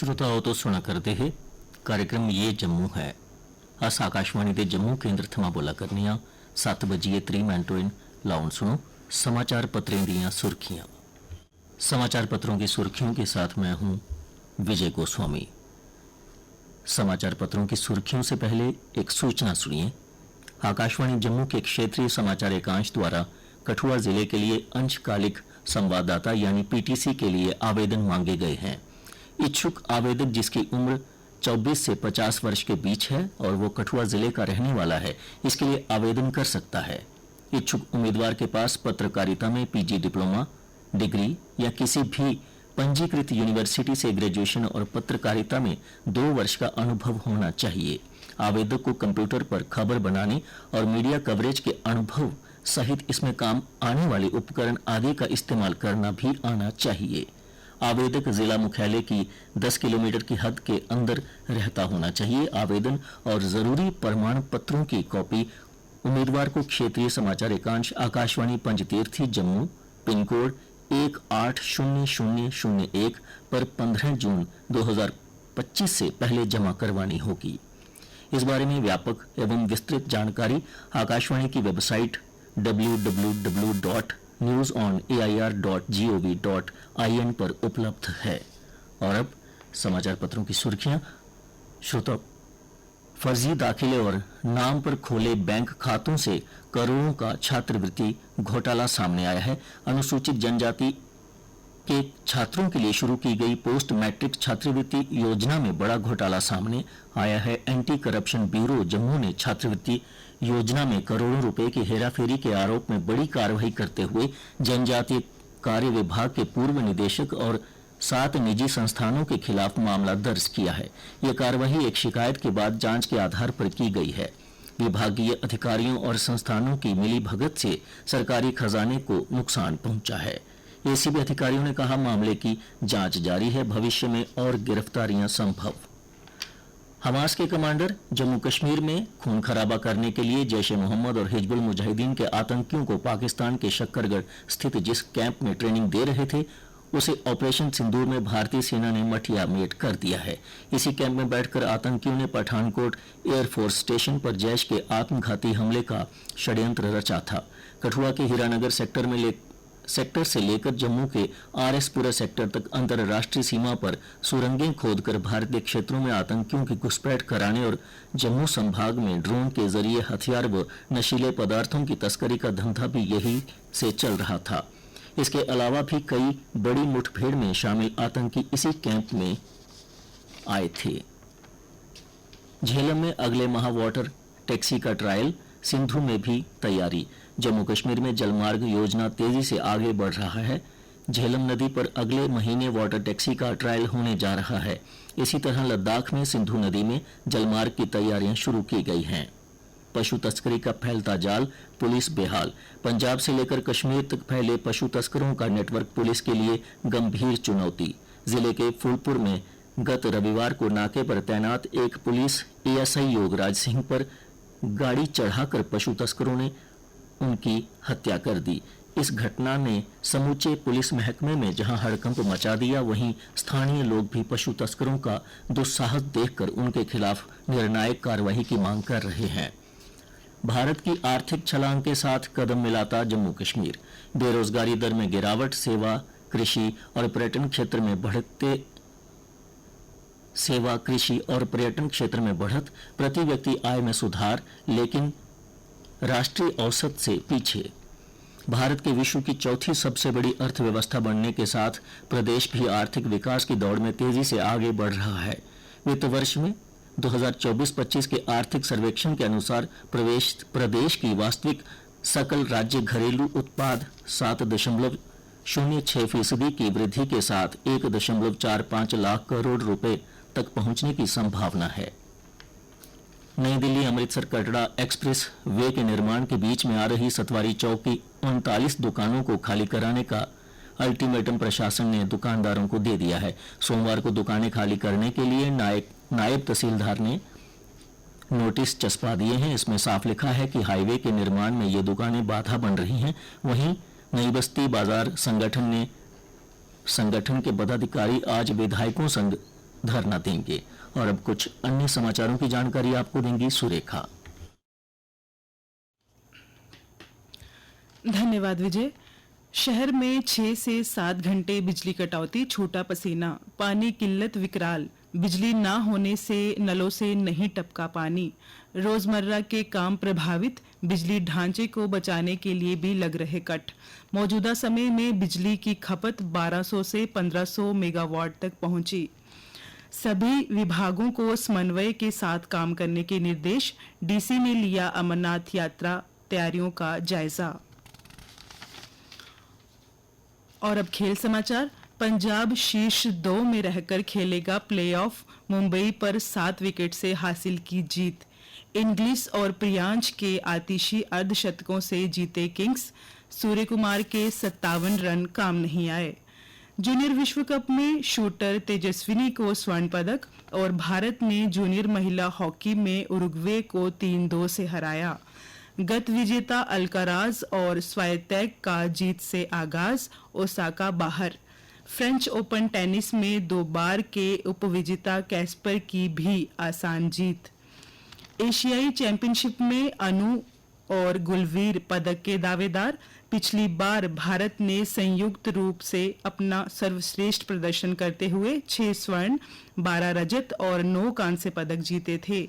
श्रोताओ तो सुना करते हैं कार्यक्रम ये जम्मू है। अस आकाशवाणी के जम्मू केंद्र थमा बोला करने 7 बजिए 3 मिनटों लाउन सुनो समाचार पत्रों दी सुर्खियां। समाचार पत्रों की सुर्खियों के साथ मैं हूं विजय गोस्वामी। समाचार पत्रों की सुर्खियों से पहले एक सूचना सुनिए। आकाशवाणी जम्मू के क्षेत्रीय समाचार एकांश द्वारा कठुआ जिले के लिए अंशकालिक संवाददाता यानी पीटीसी के लिए आवेदन मांगे गए हैं। इच्छुक आवेदक जिसकी उम्र 24 से 50 वर्ष के बीच है और वो कठुआ जिले का रहने वाला है, इसके लिए आवेदन कर सकता है। इच्छुक उम्मीदवार के पास पत्रकारिता में पीजी डिप्लोमा डिग्री या किसी भी पंजीकृत यूनिवर्सिटी से ग्रेजुएशन और पत्रकारिता में 2 वर्ष का अनुभव होना चाहिए। आवेदक को कंप्यूटर पर खबर बनाने और मीडिया कवरेज के अनुभव सहित इसमें काम आने वाले उपकरण आदि का इस्तेमाल करना भी आना चाहिए। आवेदक जिला मुख्यालय की 10 किलोमीटर की हद के अंदर रहता होना चाहिए। आवेदन और जरूरी प्रमाण पत्रों की कॉपी उम्मीदवार को क्षेत्रीय समाचार एकांश आकाशवाणी पंजतीर्थी जम्मू पिन कोड 180001 पर 15 जून 2025 से पहले जमा करवानी होगी। इस बारे में व्यापक एवं विस्तृत जानकारी आकाशवाणी की वेबसाइट www.newsonair.gov.in पर उपलब्ध है। और अब समाचार पत्रों की सुर्खियां। श्रोता, फर्जी दाखिले और नाम पर खोले बैंक खातों से करोड़ों का छात्रवृत्ति घोटाला सामने आया है। अनुसूचित जनजाति के छात्रों के लिए शुरू की गई पोस्ट मैट्रिक छात्रवृत्ति योजना में बड़ा घोटाला सामने आया है। एंटी करप्शन ब्यूरो जम्मू ने छात्रवृत्ति योजना में करोड़ों रुपए की हेराफेरी के आरोप में बड़ी कार्रवाई करते हुए जनजातीय कार्य विभाग के पूर्व निदेशक और 7 निजी संस्थानों के खिलाफ मामला दर्ज किया है। यह कार्रवाई एक शिकायत के बाद जांच के आधार पर की गई है। विभागीय अधिकारियों और संस्थानों की मिलीभगत से सरकारी खजाने को नुकसान पहुंचा है। एसीबी अधिकारियों ने कहा, मामले की जांच जारी है, भविष्य में और गिरफ्तारियां संभव। हमास के कमांडर जम्मू कश्मीर में खून खराबा करने के लिए जैश-ए मोहम्मद और हिजबुल मुजाहिदीन के आतंकियों को पाकिस्तान के शक्करगढ़ स्थित जिस कैंप में ट्रेनिंग दे रहे थे उसे ऑपरेशन सिंदूर में भारतीय सेना ने मटिया मेट कर दिया है। इसी कैंप में बैठकर आतंकियों ने पठानकोट एयरफोर्स स्टेशन पर जैश के आत्मघाती हमले का षड्यंत्र रचा था। कठुआ के हीरानगर सेक्टर से लेकर जम्मू के आरएसपुरा सेक्टर तक अंतर्राष्ट्रीय सीमा पर सुरंगें खोदकर भारतीय क्षेत्रों में आतंकियों की घुसपैठ कराने और जम्मू संभाग में ड्रोन के जरिए हथियार व नशीले पदार्थों की तस्करी का धंधा भी यही से चल रहा था। इसके अलावा भी कई बड़ी मुठभेड़ में शामिल आतंकी इसी कैंप में आए थे। झेलम में अगले माह वाटर टैक्सी का ट्रायल, सिंधु में भी तैयारी। जम्मू कश्मीर में जलमार्ग योजना तेजी से आगे बढ़ रहा है। झेलम नदी पर अगले महीने वाटर टैक्सी का ट्रायल होने जा रहा है। इसी तरह लद्दाख में सिंधु नदी में जलमार्ग की तैयारियां शुरू की गई हैं। पशु तस्करी का फैलता जाल, पुलिस बेहाल। पंजाब से लेकर कश्मीर तक फैले पशु तस्करों का नेटवर्क पुलिस के लिए गंभीर चुनौती। जिले के फूलपुर में गत रविवार को नाके पर तैनात एक पुलिस एएसआई योगराज सिंह पर गाड़ी चढ़ाकर पशु तस्करों ने उनकी हत्या कर दी। इस घटना ने समूचे पुलिस महकमे में जहां हड़कंप मचा दिया, वहीं स्थानीय लोग भी पशु तस्करों का दुस्साहस देखकर उनके खिलाफ निर्णायक कार्रवाई की मांग कर रहे हैं। भारत की आर्थिक छलांग के साथ कदम मिलाता जम्मू कश्मीर। बेरोजगारी दर में गिरावट, सेवा कृषि और पर्यटन क्षेत्र में बढ़त, प्रति व्यक्ति आय में सुधार, लेकिन राष्ट्रीय औसत से पीछे। भारत के विश्व की चौथी सबसे बड़ी अर्थव्यवस्था बनने के साथ प्रदेश भी आर्थिक विकास की दौड़ में तेजी से आगे बढ़ रहा है। वित्त वर्ष में 2024-25 के आर्थिक सर्वेक्षण के अनुसार प्रदेश की वास्तविक सकल राज्य घरेलू उत्पाद 7.06% की वृद्धि के साथ 1.45 लाख करोड़ रुपए तक पहुंचने की संभावना है। नई दिल्ली अमृतसर कटरा एक्सप्रेस वे के निर्माण के बीच में आ रही सतवारी चौक की 39 दुकानों को खाली कराने का अल्टीमेटम प्रशासन ने दुकानदारों को दे दिया है। सोमवार को दुकानें खाली करने के लिए नायब तहसीलदार ने नोटिस चस्पा दिए हैं। इसमें साफ लिखा है कि हाईवे के निर्माण में ये दुकानें बाधा बन रही हैं। वहीं नई बस्ती बाजार संगठन के पदाधिकारी आज विधायकों संग धरना देंगे। और अब कुछ अन्य समाचारों की जानकारी आपको देंगी सुरेखा। धन्यवाद विजय। शहर में 6 से 7 घंटे बिजली कटौती, छोटा पसीना, पानी किल्लत विकराल, बिजली ना होने से नलों से नहीं टपका पानी, रोजमर्रा के काम प्रभावित, बिजली ढांचे को बचाने के लिए भी लग रहे कट। मौजूदा समय में बिजली की खपत 1200 से 1500 मेगावाट तक पहुंची। सभी विभागों को समन्वय के साथ काम करने के निर्देश। डीसी ने लिया अमरनाथ यात्रा तैयारियों का जायजा। और अब खेल समाचार। पंजाब शीर्ष 2 में रहकर खेलेगा प्लेऑफ, मुंबई पर 7 विकेट से हासिल की जीत। इंग्लिश और प्रियांश के आतिशी अर्धशतकों से जीते किंग्स, सूर्य कुमार के 57 रन काम नहीं आए। जूनियर विश्व कप में शूटर तेजस्विनी को स्वर्ण पदक और भारत ने जूनियर महिला हॉकी में उरुग्वे को 3-2 से हराया। गत विजेता अल्काराज और स्वायत्तैक का जीत से आगाज, ओसाका बाहर। फ्रेंच ओपन टेनिस में 2 बार के उपविजेता कैस्पर की भी आसान जीत। एशियाई चैंपियनशिप में अनु और गुलवीर पदक के दावेदार। पिछली बार भारत ने संयुक्त रूप से अपना सर्वश्रेष्ठ प्रदर्शन करते हुए 6 स्वर्ण, 12 रजत और 9 कांस्य पदक जीते थे।